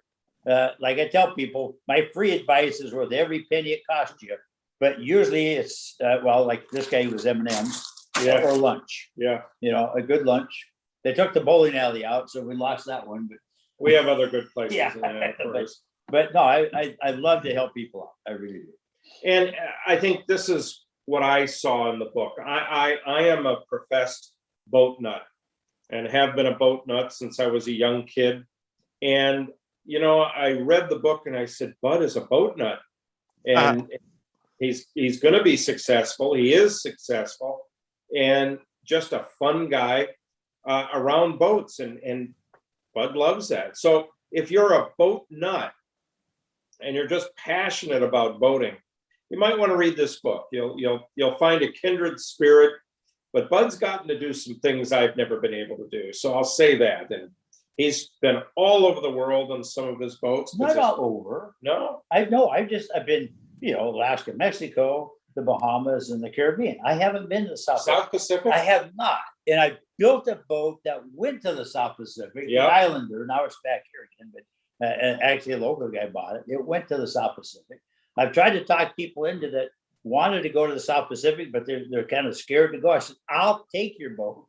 C: Like I tell people, my free advice is worth every penny it costs you. But usually it's, like this guy was M&M's or lunch.
B: Yeah.
C: A good lunch. They took the bowling alley out, so we lost that one. But
B: we have other good places.
C: Yeah,
B: in Anacortes.
C: but no, I love to help people out. I really do.
B: And I think this is what I saw in the book. I am a professed boat nut and have been a boat nut since I was a young kid. And, I read the book and I said, Bud is a boat nut. And he's going to be successful. He is successful and just a fun guy around boats. And Bud loves that. So if you're a boat nut and you're just passionate about boating, you might want to read this book. You'll find a kindred spirit, but Bud's gotten to do some things I've never been able to do. So I'll say that. And he's been all over the world on some of his boats.
C: Not all over.
B: No?
C: I've been, Alaska, Mexico, the Bahamas, and the Caribbean. I haven't been to the
B: South Pacific?
C: I have not. And I built a boat that went to the South Pacific, the Islander. Now it's back here again, but actually a local guy bought it. It went to the South Pacific. I've tried to talk people into that, wanted to go to the South Pacific, but they're kind of scared to go. I said, I'll take your boat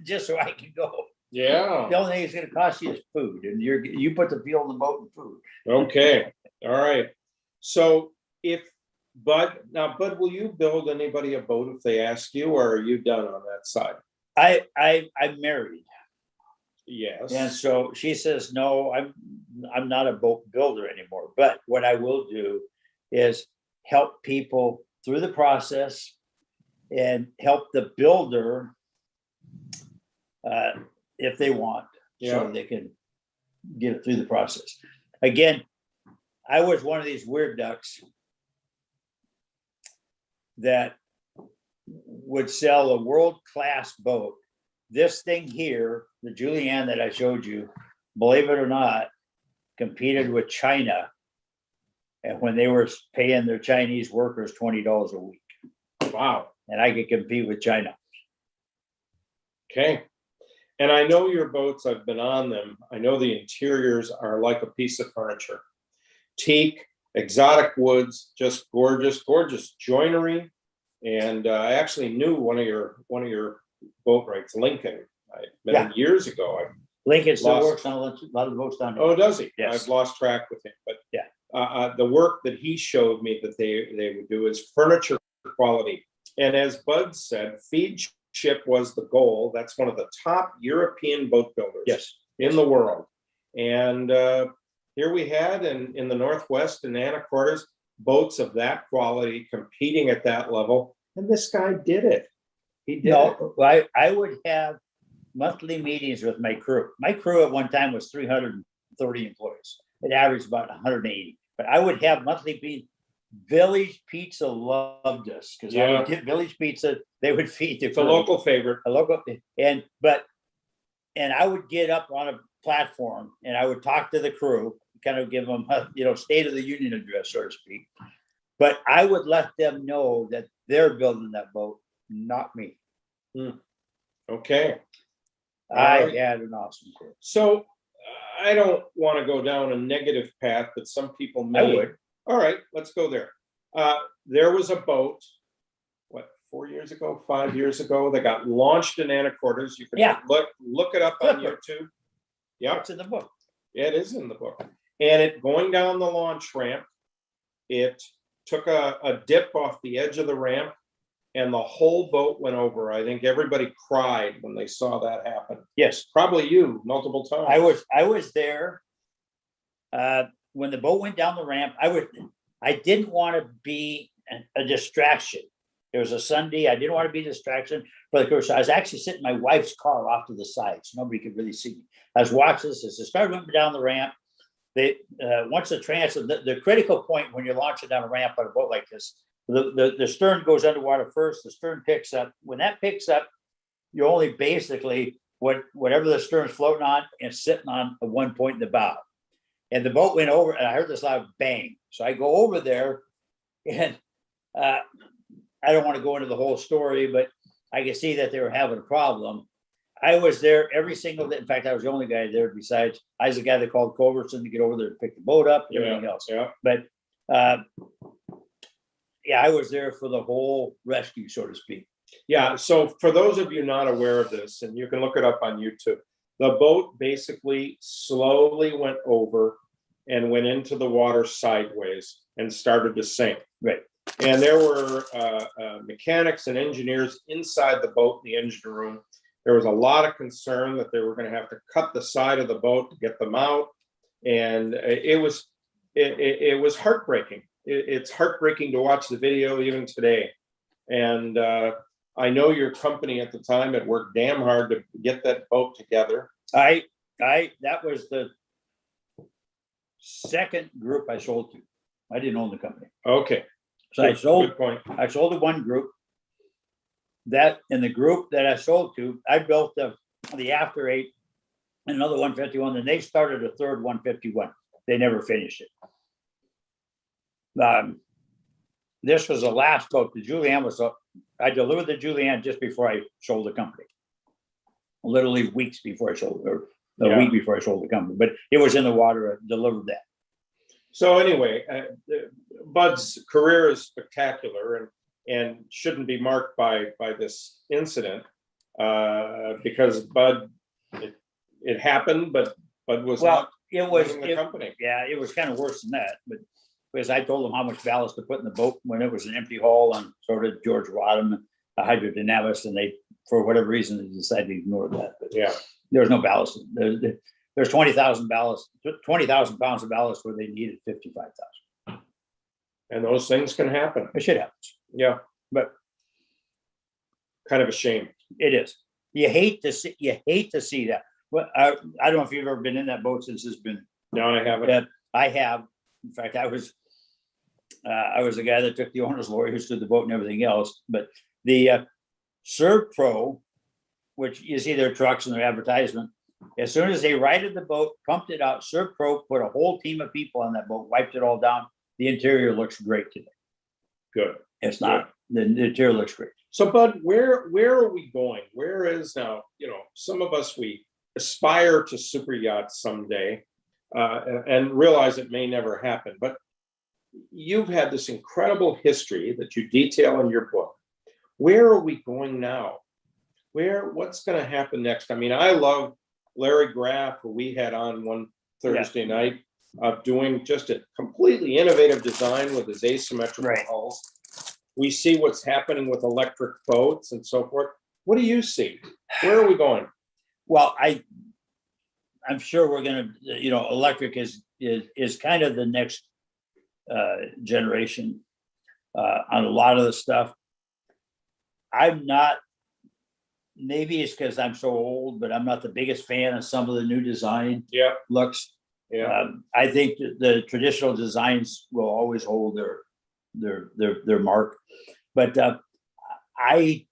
C: just so I can go.
B: Yeah.
C: The only thing it's going to cost you is food, and you put the fuel in the boat and food.
B: Okay. All right. So Bud, will you build anybody a boat if they ask you, or are you done on that side?
C: I'm married.
B: Yes.
C: And so she says, no, I'm not a boat builder anymore. But what I will do is help people through the process and help the builder if they want, so they can get it through the process. Again, I was one of these weird ducks that would sell a world-class boat this thing here, the Julianne that I showed you, believe it or not, competed with China. And when they were paying their Chinese workers $20 a week.
B: Wow.
C: And I could compete with China.
B: Okay. And I know your boats, I've been on them. I know the interiors are like a piece of furniture. Teak, exotic woods, just gorgeous, gorgeous joinery. And I actually knew one of your boat rights, Lincoln. I met him years ago.
C: Lincoln still
B: Lost-
C: works on a lot of the boats down here.
B: Oh, does he?
C: Yes.
B: I've lost track with him, but
C: Yeah.
B: The work that he showed me that they would do is furniture quality. And as Bud said, feed ship was the goal. That's one of the top European boat builders
C: Yes.
B: in the world. And here we had in the Northwest in Anacortes, boats of that quality competing at that level. And this guy did it. He did it.
C: No, I would have monthly meetings with my crew. My crew at one time was 330 employees. It averaged about 180. But I would have monthly meetings. Village Pizza loved us because I would get Village Pizza. They would feed the
B: It's a local favorite.
C: a local, and I would get up on a platform and I would talk to the crew, kind of give them a, state of the union address, so to speak. But I would let them know that they're building that boat, not me.
B: Okay.
C: I
B: Alright.
C: had an awesome crew.
B: So I don't want to go down a negative path, but some people may.
C: I would.
B: All right, let's go there. There was a boat, 4 years ago, 5 years ago, that got launched in Anacortes. You can look it up on
C: Flipper.
B: YouTube. Yeah,
C: What's in the book?
B: it is in the book. And it going down the launch ramp, it took a dip off the edge of the ramp and the whole boat went over. I think everybody cried when they saw that happen.
C: Yes,
B: Probably you multiple times.
C: I was there. When the boat went down the ramp, I didn't want to be a distraction. It was a Sunday. I didn't want to be a distraction for the crew. So I was actually sitting in my wife's car off to the side, so nobody could really see me. I was watching this as it started going down the ramp. They once the critical point when you're launching down a ramp on a boat like this, the stern goes underwater first. The stern picks up. When that picks up, you're only basically whatever the stern's floating on and sitting on at one point in the bow. And the boat went over, and I heard this loud bang. So I go over there, and I don't want to go into the whole story, but I could see that they were having a problem. I was there every single day. In fact, I was the only guy there besides I was the guy that called Culbertson to get over there to pick the boat up and everything else.
B: Yeah.
C: But I was there for the whole rescue, so to speak.
B: Yeah, so for those of you not aware of this, and you can look it up on YouTube, the boat basically slowly went over and went into the water sideways and started to sink.
C: Right.
B: And there were mechanics and engineers inside the boat in the engine room. There was a lot of concern that they were going to have to cut the side of the boat to get them out. And it was heartbreaking. It's heartbreaking to watch the video even today. And I know your company at the time had worked damn hard to get that boat together.
C: That was the second group I sold to. I didn't own the company.
B: Okay.
C: So I sold
B: Good point.
C: to one group. That in the group that I sold to, I built the after eight, another 151, and they started a third 151. They never finished it. This was the last boat. The Julianne I delivered the Julianne just before I sold the company. Literally weeks before I sold, or a week before I sold the company, but it was in the water. I delivered that.
B: So anyway, Bud's career is spectacular and shouldn't be marked by this incident because Bud, it happened, but Bud was not running the company.
C: Yeah, it was kind of worse than that, but because I told them how much ballast to put in the boat when it was an empty hull, and so did George Rodham, a hydrodynamist, and they, for whatever reason, they decided to ignore that. But
B: Yeah,
C: there was no ballast. There's 20,000 pounds of ballast where they needed 55,000.
B: and those things can happen.
C: It should happen.
B: Yeah,
C: But
B: kind of a shame.
C: it is. You hate to see that. Well, I don't know if you've ever been in that boat since it's been.
B: No, I haven't.
C: I have. In fact, I was the guy that took the owner's lawyer who stood the boat and everything else. But the Serv Pro which you see their trucks and their advertisement. As soon as they righted the boat, pumped it out, Serp Pro put a whole team of people on that boat, wiped it all down. The interior looks great today.
B: Good.
C: It's not, the interior looks great.
B: So, Bud, where are we going? Where is now, some of us, we aspire to super yachts someday and realize it may never happen. But you've had this incredible history that you detail in your book. Where are we going now? What's going to happen next? I mean, I love Larry Graff, who we had on one Thursday night, of doing just a completely innovative design with his asymmetrical hulls. We see what's happening with electric boats and so forth. What do you see? Where are we going?
C: Well, I'm sure we're going to, electric is kind of the next generation on a lot of the stuff. I'm not, maybe it's because I'm so old, but I'm not the biggest fan of some of the new design looks.
B: Yeah.
C: I think the traditional designs will always hold their mark, but I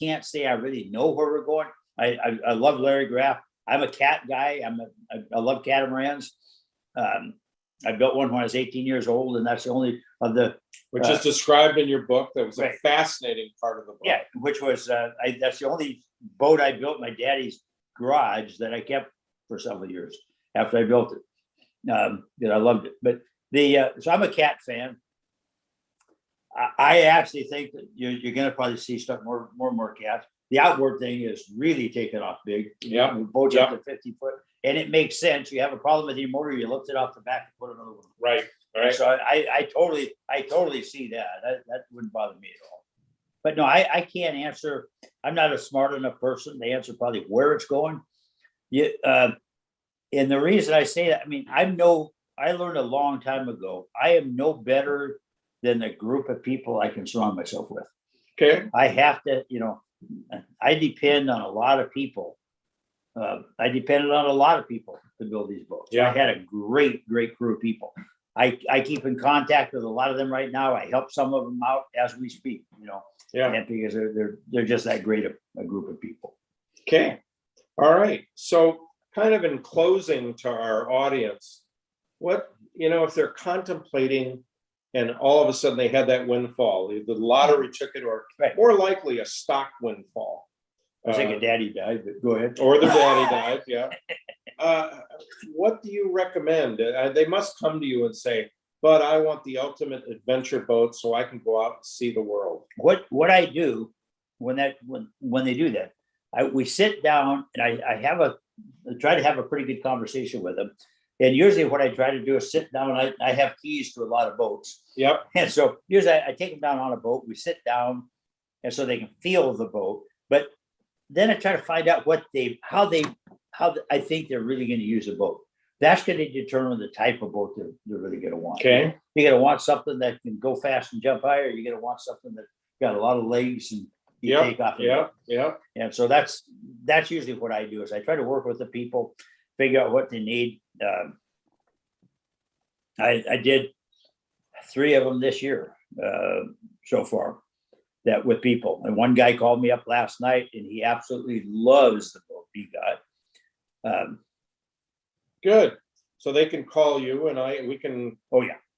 C: can't say I really know where we're going. I love Larry Graff. I'm a cat guy. I love catamarans. I built one when I was 18 years old, and that's the only of the
B: which is described in your book. That was a fascinating part of the book.
C: Yeah, which was that's the only boat I built in my daddy's garage that I kept for several years after I built it. I loved it. But so I'm a cat fan. I actually think that you're going to probably see stuff more and more cats. The outboard thing is really taking off big.
B: Yeah,
C: boats up to 50 foot, and it makes sense. You have a problem with your motor, you lift it off the back and put another one.
B: Right.
C: So I totally see that. That wouldn't bother me at all. But no, I can't answer. I'm not a smart enough person to answer probably where it's going. And the reason I say that, I mean, I learned a long time ago, I am no better than the group of people I can surround myself with.
B: Okay.
C: I have to, I depend on a lot of people. I depended on a lot of people to build these boats.
B: Yeah.
C: I had a great crew of people. I keep in contact with a lot of them right now. I help some of them out as we speak, and because they're just that great a group of people.
B: Okay. All right. So kind of in closing to our audience, what, if they're contemplating and all of a sudden they had that windfall, the lottery ticket, or more likely a stock windfall.
C: I think a daddy died, but go ahead.
B: Or their daddy died, yeah. What do you recommend? They must come to you and say, "But I want the ultimate adventure boat so I can go out and see the world."
C: What I do when they do that, we sit down and I try to have a pretty good conversation with them. And usually what I try to do is sit down. I have keys to a lot of boats.
B: Yep.
C: And so usually I take them down on a boat. We sit down, and so they can feel the boat. But then I try to find out how I think they're really going to use a boat. That's going to determine the type of boat they're really going to want.
B: Okay.
C: You're going to want something that can go fast and jump higher. You're going to want something that got a lot of legs and you take off.
B: Yeah.
C: And so that's usually what I do is I try to work with the people, figure out what they need. I did 3 of them this year so far, that with people. And one guy called me up last night, and he absolutely loves the boat he got.
B: Good. So they can call you, and we can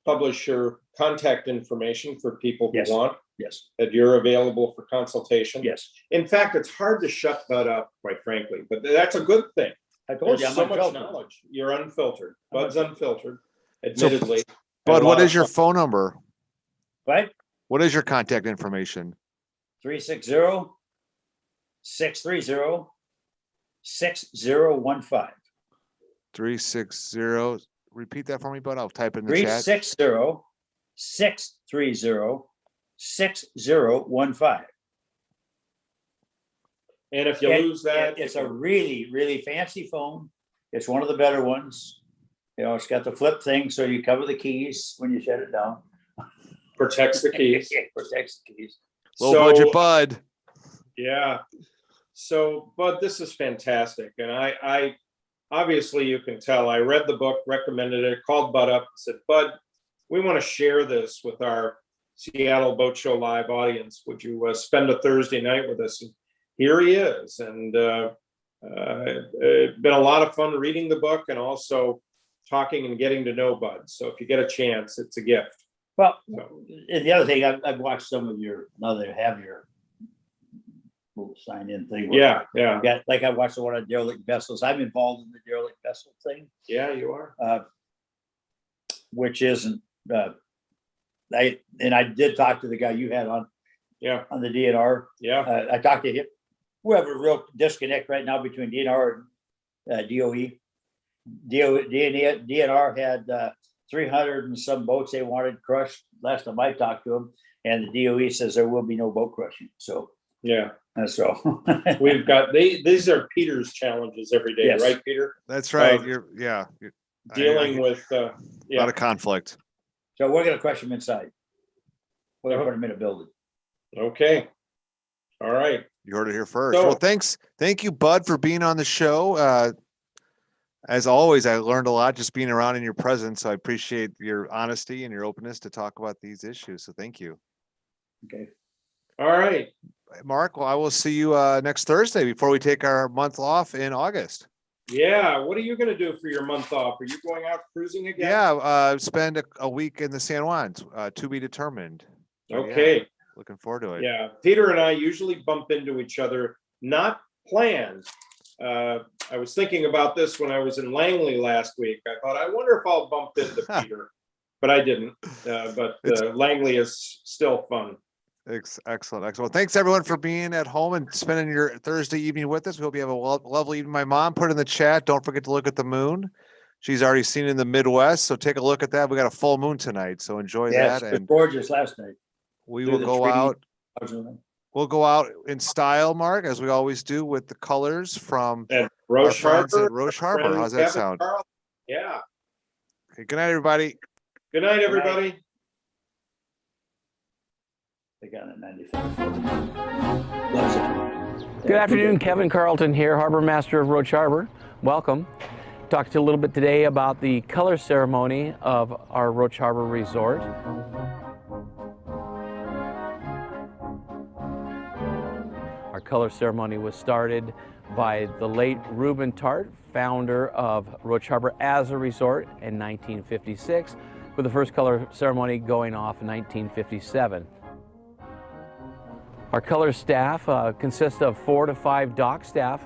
B: publish your contact information for people who want.
C: Yes.
B: That you're available for consultation.
C: Yes.
B: In fact, it's hard to shut that up, quite frankly, but that's a good thing.
C: I told you,
B: There's so much knowledge. You're unfiltered. Bud's unfiltered, admittedly.
A: So, Bud, what is your phone number?
C: Right?
A: What is your contact information?
C: 360-630-6015.
A: 360. Repeat that for me, Bud. I'll type it in the chat.
C: 360-630-6015.
B: And if you lose that,
C: it's a really, really fancy phone. It's one of the better ones. It's got the flip thing, so you cover the keys when you shut it down.
B: Protects the keys.
C: Protects the keys.
A: Low budget Bud.
B: Yeah. So, Bud, this is fantastic. And I obviously, you can tell, I read the book, recommended it, called Bud up and said, "Bud, we want to share this with our Seattle Boat Show Live audience. Would you spend a Thursday night with us here he is. And it's been a lot of fun reading the book and also talking and getting to know Bud. So if you get a chance, it's a gift.
C: Well,
B: So,
C: and the other thing, I've watched some of your, now they have your little sign-in thing.
B: yeah, yeah,
C: Like I watched the one on derelict vessels. I'm involved in the derelict vessel thing,
B: yeah, you are.
C: which isn't, I did talk to the guy you had on
B: Yeah,
C: the DNR.
B: yeah,
C: I talked to him. We have a real disconnect right now between DNR and DOE. DNR had 300 and some boats they wanted crushed last time I talked to them, and the DOE says there will be no boat crushing. So
B: yeah.
C: so
B: We've got these are Peter's challenges every day,
C: Yes.
B: right, Peter?
A: That's right.
B: Uh,
A: You're
B: Dealing with
A: a lot
B: yeah,
A: of conflict.
C: so we're gonna crush them inside. We're gonna
B: Uh-huh.
C: put them in a building.
B: okay. All right.
A: You heard it here first.
B: So-
A: Well, thank you, Bud, for being on the show. As always, I learned a lot just being around in your presence. So I appreciate your honesty and your openness to talk about these issues. So thank you.
C: Okay.
B: All right.
A: Mark, well, I will see you next Thursday before we take our month off in August.
B: Yeah. What are you going to do for your month off? Are you going out cruising again?
A: Yeah, spend a week in the San Juans, to be determined. So, yeah,
B: Okay.
A: looking forward to it.
B: Yeah. Peter and I usually bump into each other, not planned. I was thinking about this when I was in Langley last week. I thought, I wonder if I'll bump into Peter, but I didn't. But Langley is still fun.
A: Excellent. Well, thanks everyone for being at home and spending your Thursday evening with us. We hope you have a lovely evening. My mom put in the chat, don't forget to look at the moon. She's already seen it in the Midwest, so take a look at that. We got a full moon tonight, so enjoy
C: Yes,
A: that.
C: it was
A: And
C: gorgeous last night.
A: we
C: through
A: will
C: the
A: go
C: trees.
A: out. We'll go out in style, Mark, as we always do, with the colors from
B: At
A: our
B: Roche
A: friends
B: Harbor.
A: at Roche
B: our
A: Harbor.
B: friend
A: How's that
B: Kevin
A: sound?
B: Carl. Yeah.
A: Okay, good night, everybody.
B: Good night, everybody.
C: They got a 95. Loves it.
D: Good afternoon, Kevin Carlton here, Harbor Master of Roche Harbor. Welcome. Talk to you a little bit today about the color ceremony of our Roche Harbor Resort. Our color ceremony was started by the late Reuben Tart, founder of Roche Harbor as a resort in 1956, with the first color ceremony going off in 1957. Our color staff consists of 4 to 5 dock staff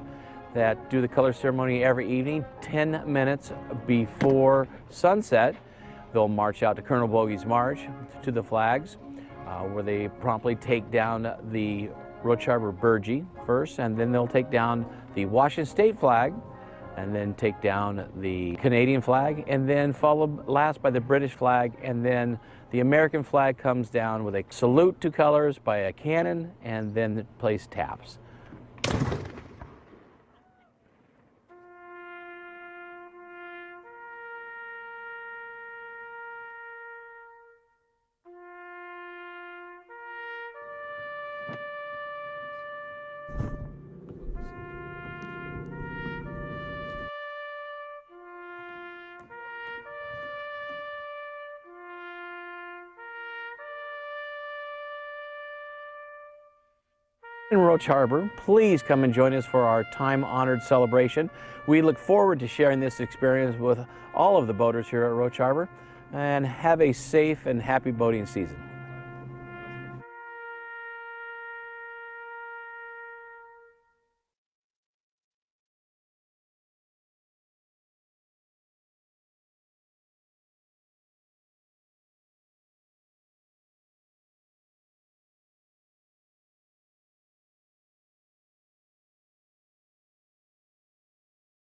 D: that do the color ceremony every evening, 10 minutes before sunset. They'll march out to Colonel Bogey's March to the flags, where they promptly take down the Roche Harbor Burgee first, and then they'll take down the Washington State flag, and then take down the Canadian flag, and then followed last by the British flag, and then the American flag comes down with a salute to colors by a cannon, and then plays taps. In Roche Harbor, please come and join us for our time-honored celebration. We look forward to sharing this experience with all of the boaters here at Roche Harbor, and have a safe and happy boating season.